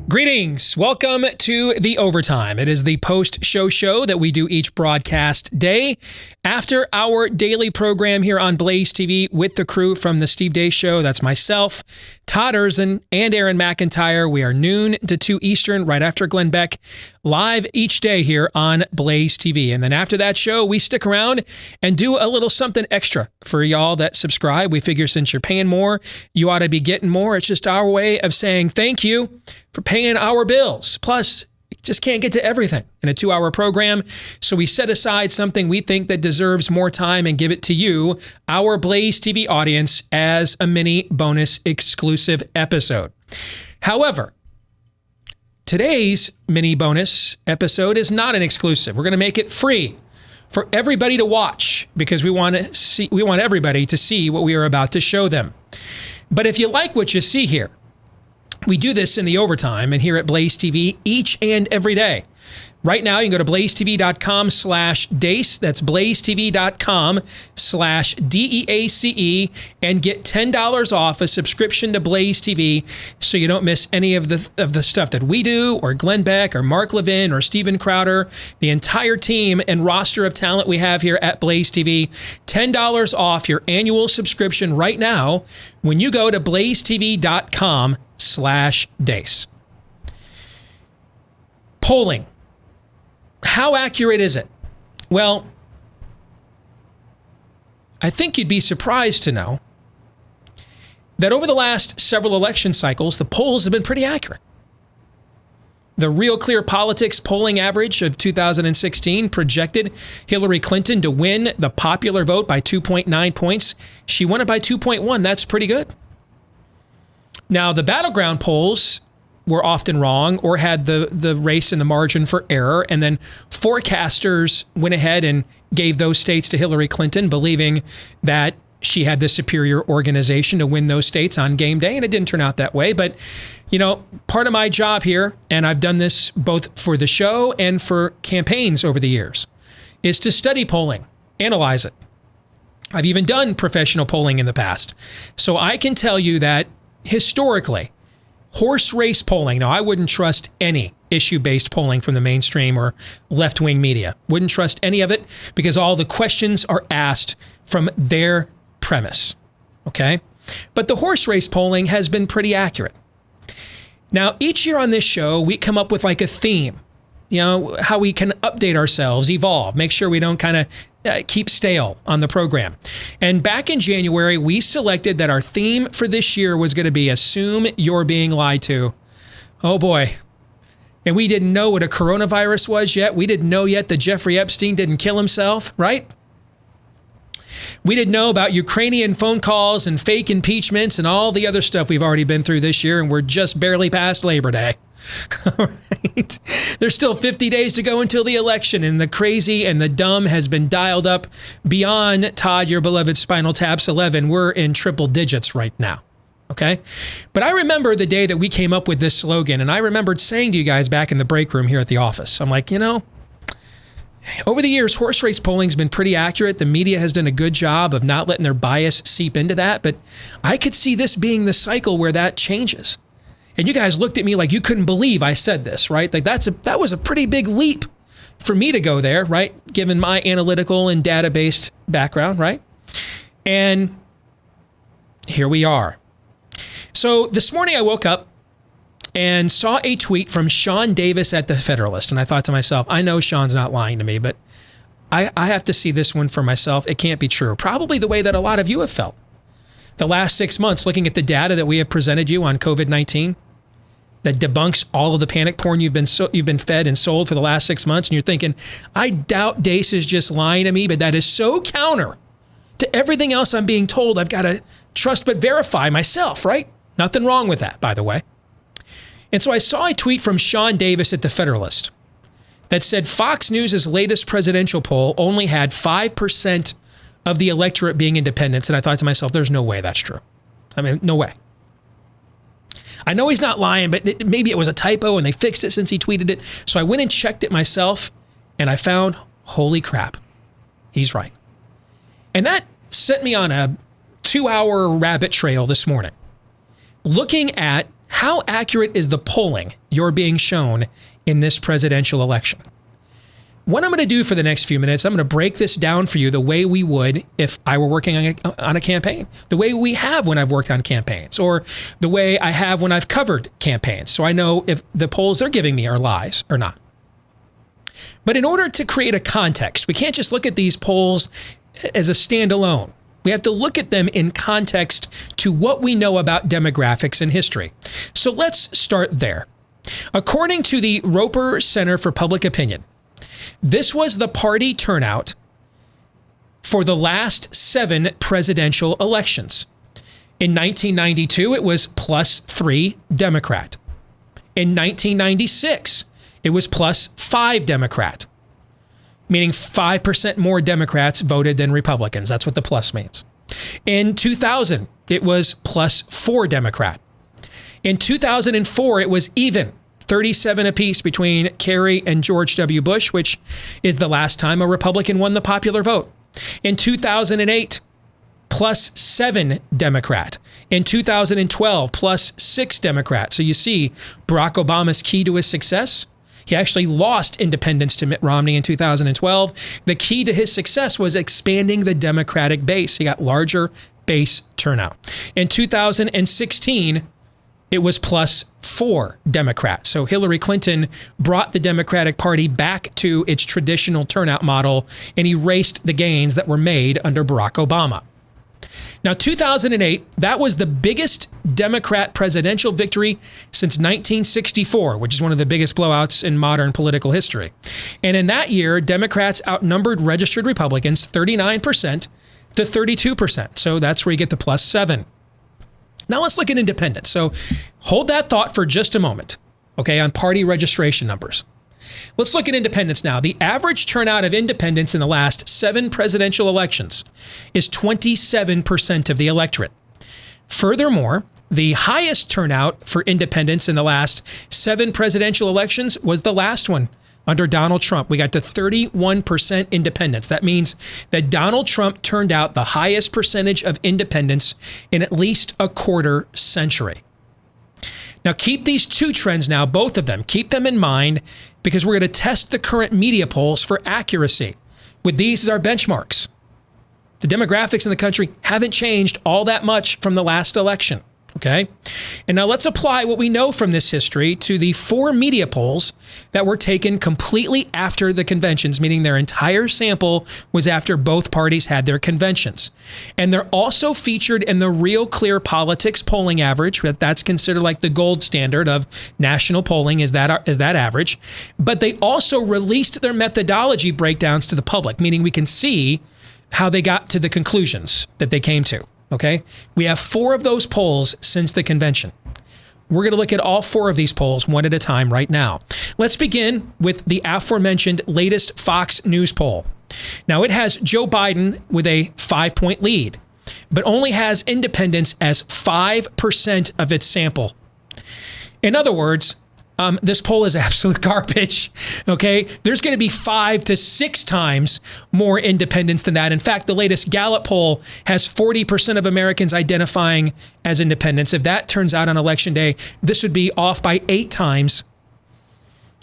Greetings. Welcome to The Overtime. It is the post-show show that we do each broadcast day after our daily program here on Blaze TV with the crew from the Steve Deace Show. That's myself, Todd Erzin, and Aaron McIntyre. We are noon to 2 Eastern, right after Glenn Beck, live each day here on Blaze TV. And then after that show, we stick around and do a little something extra for y'all that subscribe. We figure since you're paying more, you ought to be getting more. It's just our way of saying thank you for paying our bills. Plus, you just can't get to everything in a 2-hour program. So we set aside something we think that deserves more time and give it to you, our Blaze TV audience, as a mini bonus exclusive episode. However, today's mini bonus episode is not an exclusive. We're going to make it free for everybody to watch because we want everybody to see what we are about to show them. But if you like what you see here, we do this in the overtime and here at Blaze TV each and every day. Right now, you can go to blazetv.com/Deace. That's blazetv.com/DEACE and get $10 off a subscription to Blaze TV so you don't miss any of the stuff that we do, or Glenn Beck, or Mark Levin, or Steven Crowder, the entire team and roster of talent we have here at Blaze TV. $10 off your annual subscription right now when you go to blazetv.com/Deace. Polling. How accurate is it? Well, I think you'd be surprised to know that over the last several election cycles, the polls have been pretty accurate. The Real Clear Politics polling average of 2016 projected Hillary Clinton to win the popular vote by 2.9 points. She won it by 2.1. That's pretty good. Now, the battleground polls were often wrong or had the race in the margin for error. And then forecasters went ahead and gave those states to Hillary Clinton, believing that she had the superior organization to win those states on game day. And it didn't turn out that way. But, you know, part of my job here, and I've done this both for the show and for campaigns over the years, is to study polling, analyze it. I've even done professional polling in the past. So I can tell you that historically, horse race polling. Now, I wouldn't trust any issue-based polling from the mainstream or left-wing media. Wouldn't trust any of it because all the questions are asked from their premise, okay? But the horse race polling has been pretty accurate. Now, each year on this show, we come up with like a theme, you know, how we can update ourselves, evolve, make sure we don't kind of keep stale on the program. And back in January, we selected that our theme for this year was going to be Assume You're Being Lied To. Oh boy. And we didn't know what a coronavirus was yet. We didn't know yet that Jeffrey Epstein didn't kill himself, right? We didn't know about Ukrainian phone calls and fake impeachments and all the other stuff we've already been through this year, and we're just barely past Labor Day. All right. There's still 50 days to go until the election, and the crazy and the dumb has been dialed up beyond, Todd, your beloved Spinal Taps 11. We're in triple digits right now, okay? But I remember the day that we came up with this slogan, and I remembered saying to you guys back in the break room here at the office, I'm like, you know, over the years, horse race polling's been pretty accurate. The media has done a good job of not letting their bias seep into that, but I could see this being the cycle where that changes. And you guys looked at me like you couldn't believe I said this, right? Like that was a pretty big leap for me to go there, right? Given my analytical and data-based background, right? And here we are. So this morning I woke up and saw a tweet from Sean Davis at The Federalist. And I thought to myself, I know Sean's not lying to me, but I have to see this one for myself. It can't be true. Probably the way that a lot of you have felt. The last 6 months, looking at the data that we have presented you on COVID-19, that debunks all of the panic porn you've been fed and sold for the last 6 months, and you're thinking, I doubt Deace is just lying to me, but that is so counter to everything else I'm being told. I've got to trust but verify myself, right? Nothing wrong with that, by the way. And so I saw a tweet from Sean Davis at The Federalist that said Fox News' latest presidential poll only had 5% of the electorate being independents. And I thought to myself, there's no way that's true. I mean, no way. I know he's not lying, but maybe it was a typo and they fixed it since he tweeted it. So I went and checked it myself, And I found, holy crap, he's right. And that sent me on a 2-hour rabbit trail this morning, looking at how accurate is the polling you're being shown in this presidential election. What I'm going to do for the next few minutes, I'm going to break this down for you the way we would if I were working on a campaign, the way we have when I've worked on campaigns, or the way I have when I've covered campaigns, so I know if the polls they're giving me are lies or not. But in order to create a context, we can't just look at these polls as a standalone. We have to look at them in context to what we know about demographics and history. So let's start there. According to the Roper Center for Public Opinion, this was the party turnout for the last 7 presidential elections. In 1992, it was +3 Democrat. In 1996, it was +5 Democrat, meaning 5% more Democrats voted than Republicans. That's what the plus means. In 2000, it was +4 Democrat. In 2004, it was even, 37 apiece between Kerry and George W. Bush, which is the last time a Republican won the popular vote. In 2008, +7 Democrat. In 2012, +6 Democrat. So you see, Barack Obama's key to his success, he actually lost independents to Mitt Romney in 2012. The key to his success was expanding the Democratic base. He got larger base turnout. In 2016, it was +4 Democrats. So Hillary Clinton brought the Democratic Party back to its traditional turnout model and erased the gains that were made under Barack Obama. Now, 2008, that was the biggest Democrat presidential victory since 1964, which is one of the biggest blowouts in modern political history. And in that year, Democrats outnumbered registered Republicans 39% to 32%. So that's where you get the +7. Now let's look at independents. So hold that thought for just a moment, okay, on party registration numbers. Let's look at independents now. The average turnout of independents in the last 7 presidential elections is 27% of the electorate. Furthermore, the highest turnout for independents in the last 7 presidential elections was the last one under Donald Trump. We got to 31% independents. That means that Donald Trump turned out the highest percentage of independents in at least a quarter century. Now keep these 2 trends now, both of them, keep them in mind, because we're going to test the current media polls for accuracy with these as our benchmarks. The demographics in the country haven't changed all that much from the last election. Okay. And now let's apply what we know from this history to the 4 media polls that were taken completely after the conventions, meaning their entire sample was after both parties had their conventions. And they're also featured in the Real Clear Politics polling average. That's considered like the gold standard of national polling is that average. But they also released their methodology breakdowns to the public, meaning we can see how they got to the conclusions that they came to. Okay, we have 4 of those polls since the convention. We're going to look at all 4 of these polls one at a time right now. Let's begin with the aforementioned latest Fox News poll. Now, it has Joe Biden with a 5-point lead, but only has independents as 5% of its sample. In other words, this poll is absolute garbage, okay? There's going to be 5 to 6 times more independents than that. In fact, the latest Gallup poll has 40% of Americans identifying as independents. If that turns out on Election Day, this would be off by 8 times.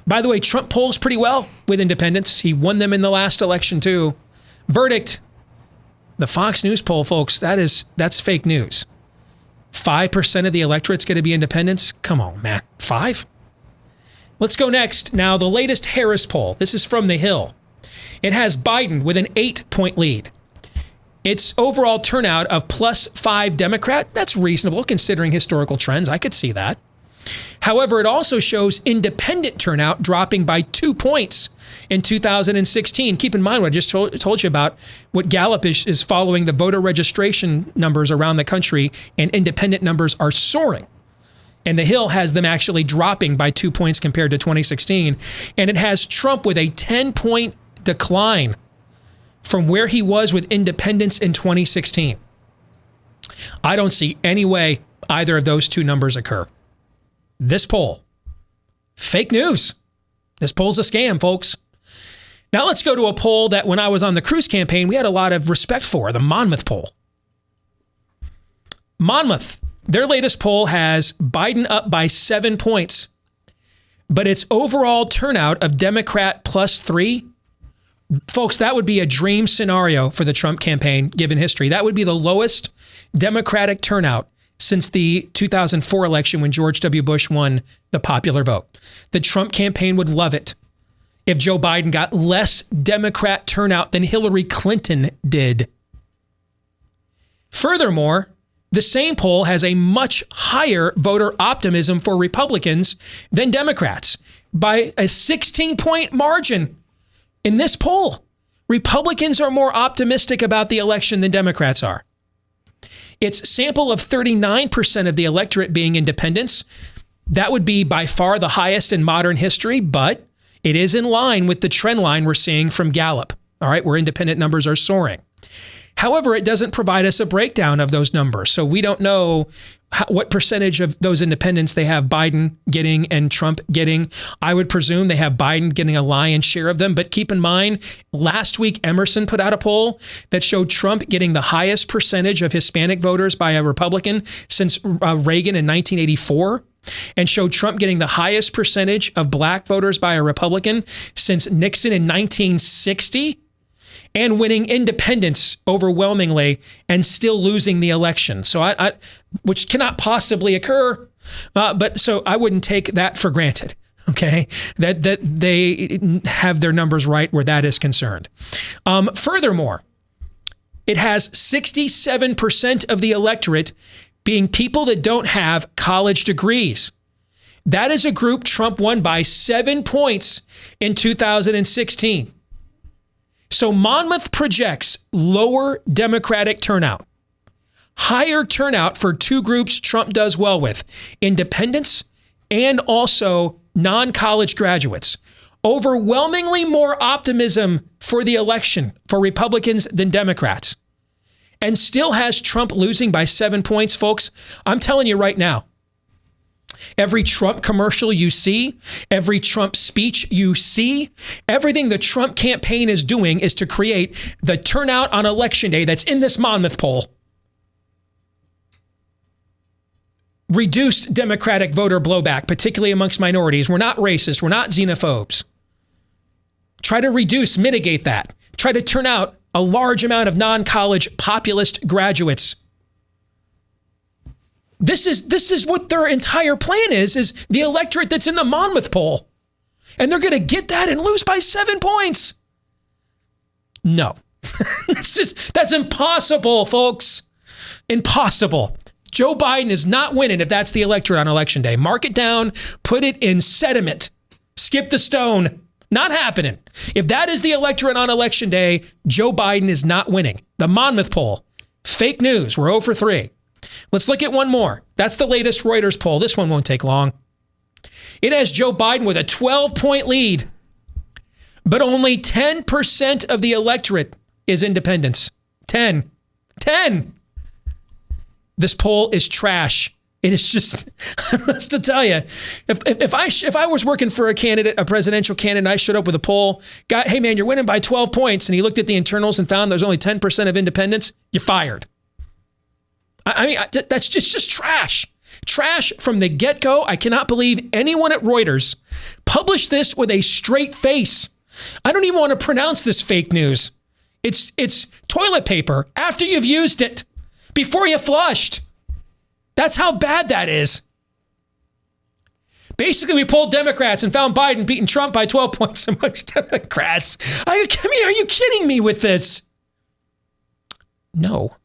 By the way, Trump polls pretty well with independents. He won them in the last election too. Verdict, the Fox News poll, folks, that's fake news. 5% of the electorate's going to be independents? Come on, man. 5? Let's go next. Now, the latest Harris poll. This is from The Hill. It has Biden with an 8-point lead. Its overall turnout of +5 Democrat, that's reasonable considering historical trends. I could see that. However, it also shows independent turnout dropping by 2 points in 2016. Keep in mind what I just told you about, what Gallup is following the voter registration numbers around the country, and independent numbers are soaring. And The Hill has them actually dropping by 2 points compared to 2016. And it has Trump with a 10-point decline from where he was with independents in 2016. I don't see any way either of those 2 numbers occur. This poll, fake news. This poll's a scam, folks. Now let's go to a poll that when I was on the Cruz campaign, we had a lot of respect for, the Monmouth Poll. Monmouth, their latest poll has Biden up by 7 points, but its overall turnout of Democrat +3, folks, that would be a dream scenario for the Trump campaign given history. That would be the lowest Democratic turnout since the 2004 election when George W. Bush won the popular vote. The Trump campaign would love it if Joe Biden got less Democrat turnout than Hillary Clinton did. Furthermore, the same poll has a much higher voter optimism for Republicans than Democrats by a 16-point margin. In this poll, Republicans are more optimistic about the election than Democrats are. Its sample of 39% of the electorate being independents, that would be by far the highest in modern history, but it is in line with the trend line we're seeing from Gallup, all right, where independent numbers are soaring. However, it doesn't provide us a breakdown of those numbers, so we don't know what percentage of those independents they have Biden getting and Trump getting. I would presume they have Biden getting a lion's share of them, but keep in mind, last week Emerson put out a poll that showed Trump getting the highest percentage of Hispanic voters by a Republican since Reagan in 1984. And showed Trump getting the highest percentage of black voters by a Republican since Nixon in 1960, and winning independents overwhelmingly and still losing the election. So which cannot possibly occur. But so I wouldn't take that for granted. Okay, that they have their numbers right where that is concerned. Furthermore, it has 67% of the electorate being people that don't have college degrees. That is a group Trump won by 7 points in 2016. So Monmouth projects lower Democratic turnout, higher turnout for two groups Trump does well with, independents and also non-college graduates. Overwhelmingly more optimism for the election for Republicans than Democrats. And still has Trump losing by 7 points, folks. I'm telling you right now, every Trump commercial you see, every Trump speech you see, everything the Trump campaign is doing is to create the turnout on election day that's in this Monmouth poll. Reduce Democratic voter blowback, particularly amongst minorities. We're not racist. We're not xenophobes. Try to reduce, mitigate that. Try to turn out a large amount of non-college populist graduates. This is what their entire plan is the electorate that's in the Monmouth poll. And they're going to get that and lose by 7 points. No, that's impossible, folks. Impossible. Joe Biden is not winning if that's the electorate on election day. Mark it down, put it in sediment, skip the stone. Not happening. If that is the electorate on election day, Joe Biden is not winning. The Monmouth poll, fake news. We're 0 for 3. Let's look at one more. That's the latest Reuters poll. This one won't take long. It has Joe Biden with a 12-point lead, but only 10% of the electorate is independents. 10. This poll is trash. It is just, let's to tell you, if I was working for a candidate, a presidential candidate, and I showed up with a poll, got, hey man, you're winning by 12 points, and he looked at the internals and found there's only 10% of independents, you're fired. I mean, that's just trash. Trash from the get-go. I cannot believe anyone at Reuters published this with a straight face. I don't even want to pronounce this fake news. It's toilet paper after you've used it, before you flushed. That's how bad that is. Basically, we polled Democrats and found Biden beating Trump by 12 points amongst Democrats. Are you kidding me with this? No,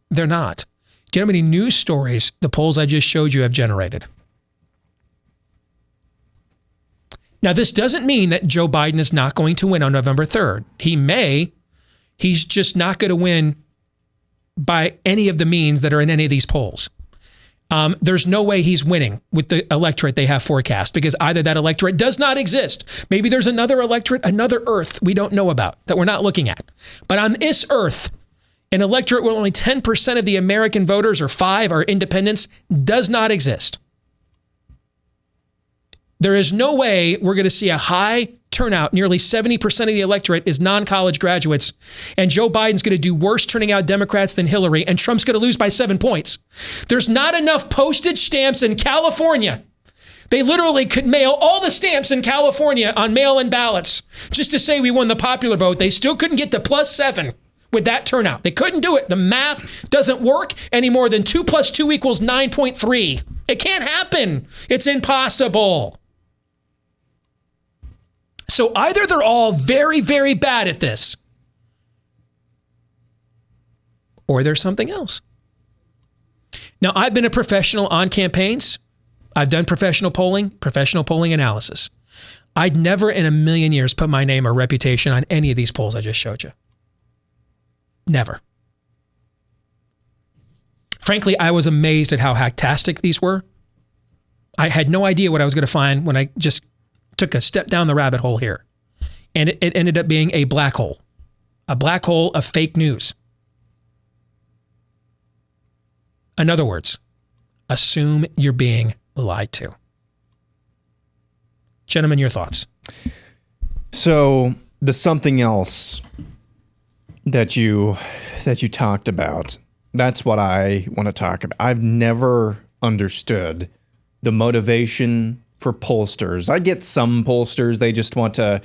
they're not. Do you know how many news stories the polls I just showed you have generated? Now, this doesn't mean that Joe Biden is not going to win on November 3rd. He may. He's just not going to win by any of the means that are in any of these polls. There's no way he's winning with the electorate they have forecast, because either that electorate does not exist. Maybe there's another electorate, another Earth we don't know about that we're not looking at. But on this Earth, an electorate where only 10% of the American voters or 5 are independents does not exist. There is no way we're going to see a high turnout, nearly 70% of the electorate is non-college graduates, and Joe Biden's going to do worse turning out Democrats than Hillary, and Trump's going to lose by 7 points. There's not enough postage stamps in California. They literally could mail all the stamps in California on mail-in ballots just to say we won the popular vote. They still couldn't get to +7 with that turnout. They couldn't do it. The math doesn't work any more than 2 + 2 = 9.3. It can't happen. It's impossible. So either they're all very, very bad at this, or there's something else. Now, I've been a professional on campaigns. I've done professional polling analysis. I'd never in a million years put my name or reputation on any of these polls I just showed you. Never. Frankly, I was amazed at how hacktastic these were. I had no idea what I was going to find when I just took a step down the rabbit hole here. And it ended up being a black hole of fake news. In other words, assume you're being lied to. Gentlemen, your thoughts. So the something else that you talked about, that's what I want to talk about. I've never understood the motivation for pollsters. I get some pollsters, they just want to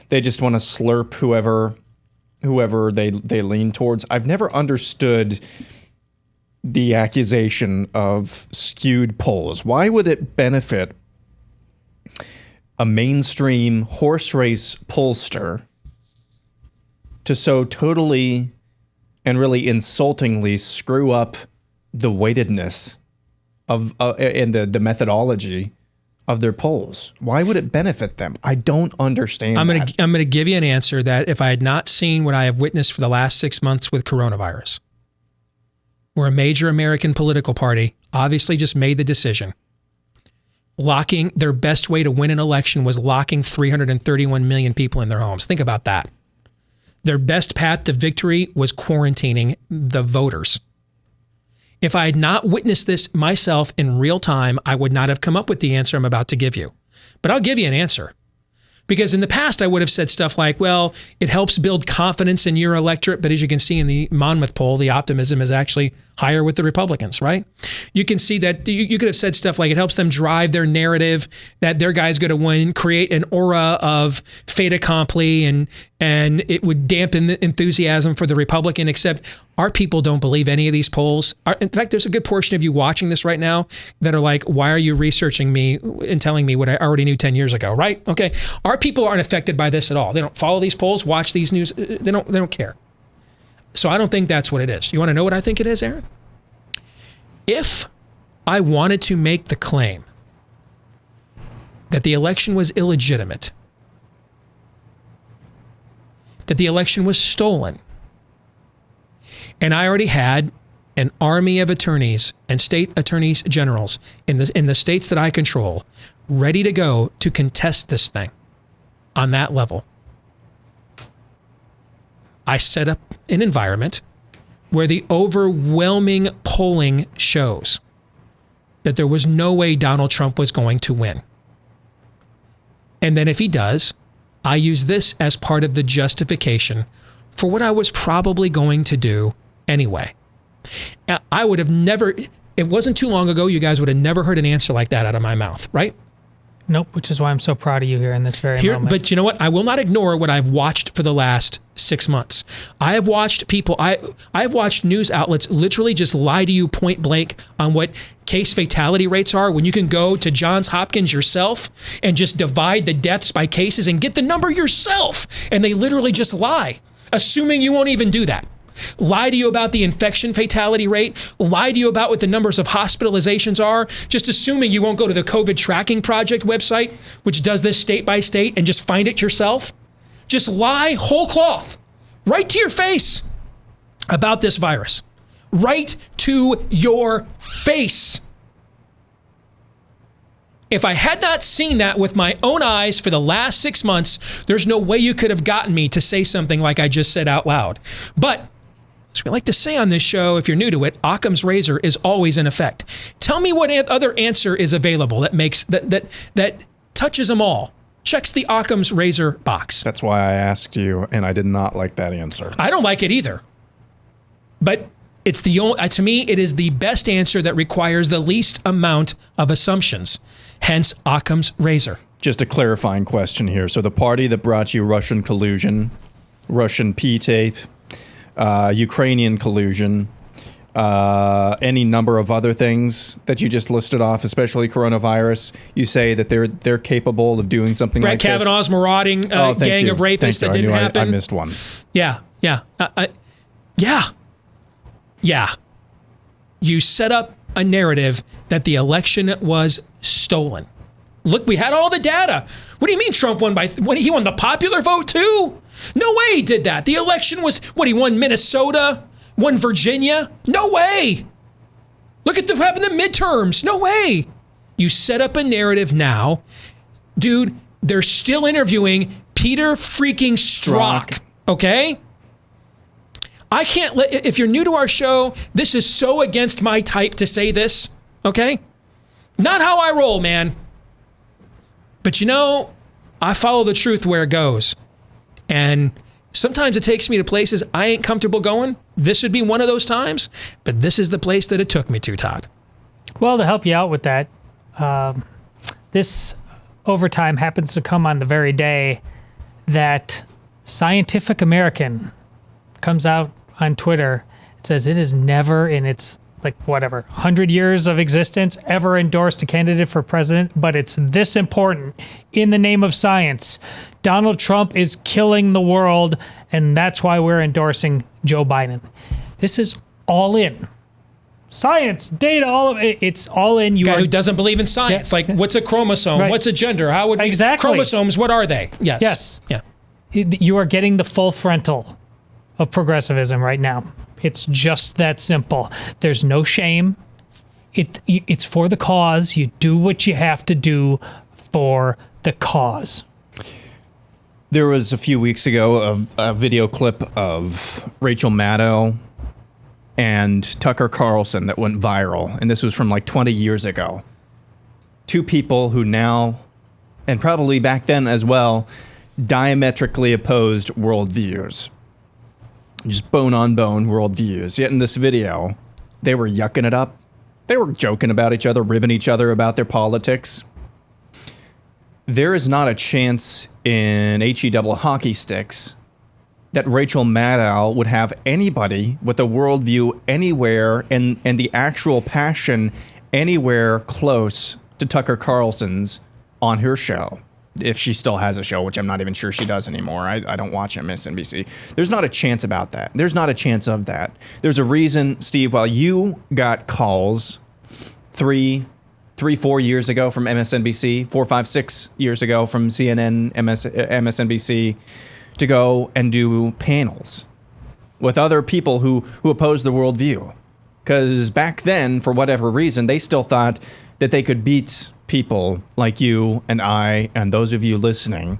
slurp whoever they lean towards. I've never understood the accusation of skewed polls. Why would it benefit a mainstream horse race pollster to so totally and really insultingly screw up the weightedness of and the methodology of their polls? Why would it benefit them? I don't understand. I'm going to give you an answer that if I had not seen what I have witnessed for the last 6 months with coronavirus, where a major American political party obviously just made the decision. Locking their best way to win an election was locking 331 million people in their homes. Think about that. Their best path to victory was quarantining the voters. If I had not witnessed this myself in real time, I would not have come up with the answer I'm about to give you. But I'll give you an answer. Because in the past, I would have said stuff like, well, it helps build confidence in your electorate. But as you can see in the Monmouth poll, the optimism is actually higher with the Republicans, right? You can see that you could have said stuff like it helps them drive their narrative that their guy's going to win, create an aura of fait accompli, and it would dampen the enthusiasm for the Republican, except our people don't believe any of these polls. In fact, there's a good portion of you watching this right now that are like, why are you researching me and telling me what I already knew 10 years ago, right? Okay. Our people aren't affected by this at all. They don't follow these polls, watch these news. They don't care. So I don't think that's what it is. You want to know what I think it is, Aaron? If I wanted to make the claim that the election was illegitimate, that the election was stolen, and I already had an army of attorneys and state attorneys generals in the states that I control ready to go to contest this thing on that level, I set up an environment where the overwhelming polling shows that there was no way Donald Trump was going to win. And then if he does, I use this as part of the justification for what I was probably going to do anyway. I would have never, it wasn't too long ago, you guys would have never heard an answer like that out of my mouth, right? Nope, which is why I'm so proud of you here in this very moment. But you know what? I will not ignore what I've watched for the last 6 months. I have watched people, I've watched news outlets literally just lie to you point blank on what case fatality rates are when you can go to Johns Hopkins yourself and just divide the deaths by cases and get the number yourself. And they literally just lie, assuming you won't even do that. Lie to you about the infection fatality rate, lie to you about what the numbers of hospitalizations are, just assuming you won't go to the COVID Tracking Project website, which does this state by state, and just find it yourself. Just lie whole cloth, right to your face about this virus. Right to your face. If I had not seen that with my own eyes for the last 6 months, there's no way you could have gotten me to say something like I just said out loud. But as we like to say on this show, if you're new to it, Occam's razor is always in effect. Tell me what other answer is available that makes that touches them all. checks the Occam's razor box. That's why I asked you, and I did not like that answer. I don't like it either. But it's the only, to me, it is the best answer that requires the least amount of assumptions. Hence, Occam's razor. Just a clarifying question here. So the party that brought you Russian collusion, Russian P-tape, Ukrainian collusion, any number of other things that you just listed off, especially coronavirus, you say that they're capable of doing something Brett like this? Brett Kavanaugh's marauding gang of rapists that didn't happen. I missed one. Yeah. You set up a narrative that the election was stolen. Look, we had all the data. What do you mean Trump won he won the popular vote too? No way he did that. The election was, he won Minnesota, won Virginia? No way. Look at what happened in the midterms. No way. You set up a narrative now. Dude, they're still interviewing Peter freaking Strzok. Okay? I can't if you're new to our show, this is so against my type to say this, okay? Not how I roll, man. But I follow the truth where it goes. And sometimes it takes me to places I ain't comfortable going. This would be one of those times, but this is the place that it took me to, Todd. Well, to help you out with that, this overtime happens to come on the very day that Scientific American comes out on Twitter. It says it is never in its 100 years of existence ever endorsed a candidate for president, but it's this important in the name of science. Donald Trump is killing the world, and that's why we're endorsing Joe Biden. This is all in. Science, data, all of it, it's all in. Guy who doesn't believe in science. Yeah. What's a chromosome? Right. What's a gender? How would exactly chromosomes, what are they? Yes. Yeah. You are getting the full frontal of progressivism right now. It's just that simple. There's no shame. It's for the cause. You do what you have to do for the cause. There was a few weeks ago a video clip of Rachel Maddow and Tucker Carlson that went viral. And this was from 20 years ago. Two people who now, and probably back then as well, diametrically opposed worldviews. Just bone-on-bone worldviews. Yet in this video, they were yucking it up. They were joking about each other, ribbing each other about their politics. There is not a chance in HE hockey sticks that Rachel Maddow would have anybody with a worldview anywhere and the actual passion anywhere close to Tucker Carlson's on her show. If she still has a show, which I'm not even sure she does anymore. I don't watch MSNBC. There's not a chance about that. There's not a chance of that. There's a reason, Steve, while you got calls 4 years ago from MSNBC, 4, 5, 6 years ago from CNN, MSNBC, to go and do panels with other people who oppose the worldview. Because back then, for whatever reason, they still thought that they could beat people like you and I and those of you listening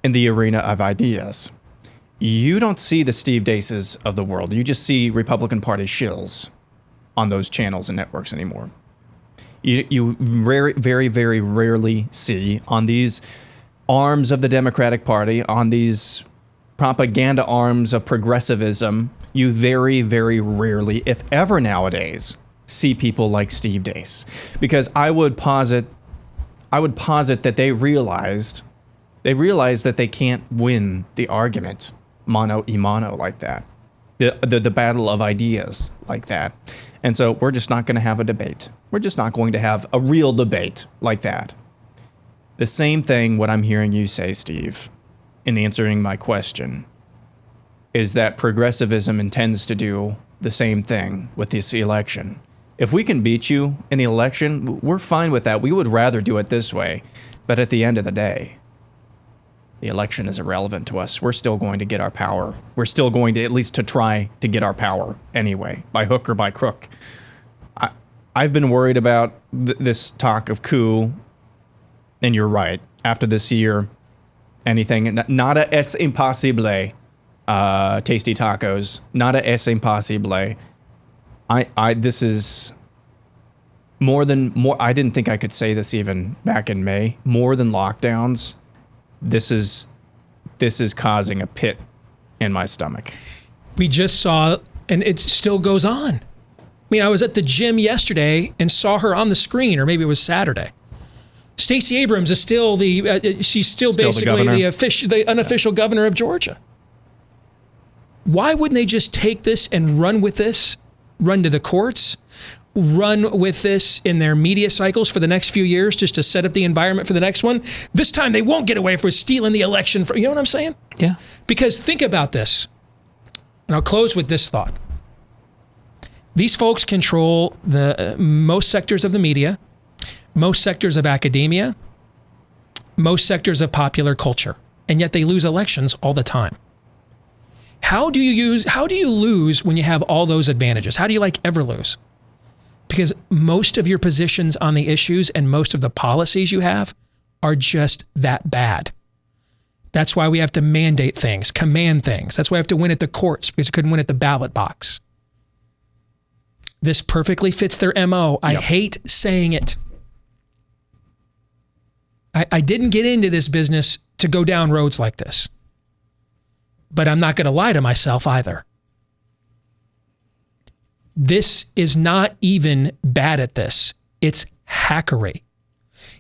in the arena of ideas. You don't see the Steve Deaces of the world. You just see Republican Party shills on those channels and networks anymore. You very, very, very rarely see on these arms of the Democratic Party, on these propaganda arms of progressivism, you very, very rarely, if ever nowadays, see people like Steve Deace. Because I would posit that they realized that they can't win the argument mano a mano like that. The battle of ideas like that. And so we're just not going to have a debate. We're just not going to have a real debate like that. The same thing what I'm hearing you say, Steve, in answering my question, is that progressivism intends to do the same thing with this election. If we can beat you in the election, we're fine with that. We would rather do it this way. But at the end of the day, the election is irrelevant to us. We're still going to get our power. We're still going to at least to try to get our power anyway, by hook or by crook. I've been worried about this talk of coup, and you're right. After this year, anything, nada es imposible, tasty tacos, nada es imposible. This is I didn't think I could say this even back in May. More than lockdowns, this is causing a pit in my stomach. We just saw, and it still goes on. I mean, I was at the gym yesterday and saw her on the screen, or maybe it was Saturday. Stacey Abrams is still she's still basically the unofficial governor of Georgia. Why wouldn't they just take this and run with this, run to the courts, run with this in their media cycles for the next few years just to set up the environment for the next one? This time they won't get away with stealing the election. You know what I'm saying? Yeah. Because think about this, and I'll close with this thought. These folks control the most sectors of the media, most sectors of academia, most sectors of popular culture, and yet they lose elections all the time. How do you lose when you have all those advantages? How do you ever lose? Because most of your positions on the issues and most of the policies you have are just that bad. That's why we have to mandate things, command things. That's why we have to win at the courts, because we couldn't win at the ballot box. This perfectly fits their MO. I hate saying it. I didn't get into this business to go down roads like this. But I'm not going to lie to myself either. This is not even bad at this. It's hackery.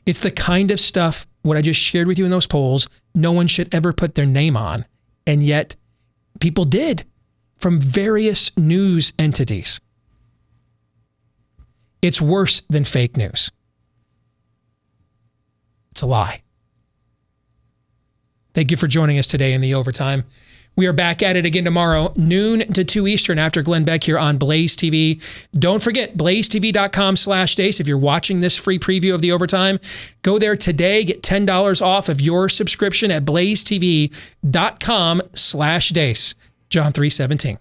It's the kind of stuff, what I just shared with you in those polls, no one should ever put their name on. And yet people did, from various news entities. It's worse than fake news. It's a lie. Thank you for joining us today in the Overtime. We are back at it again tomorrow, noon to 2 Eastern after Glenn Beck here on Blaze TV. Don't forget, blazetv.com/Deace. If you're watching this free preview of the Overtime, go there today. Get $10 off of your subscription at blazetv.com/Deace. John 3:17.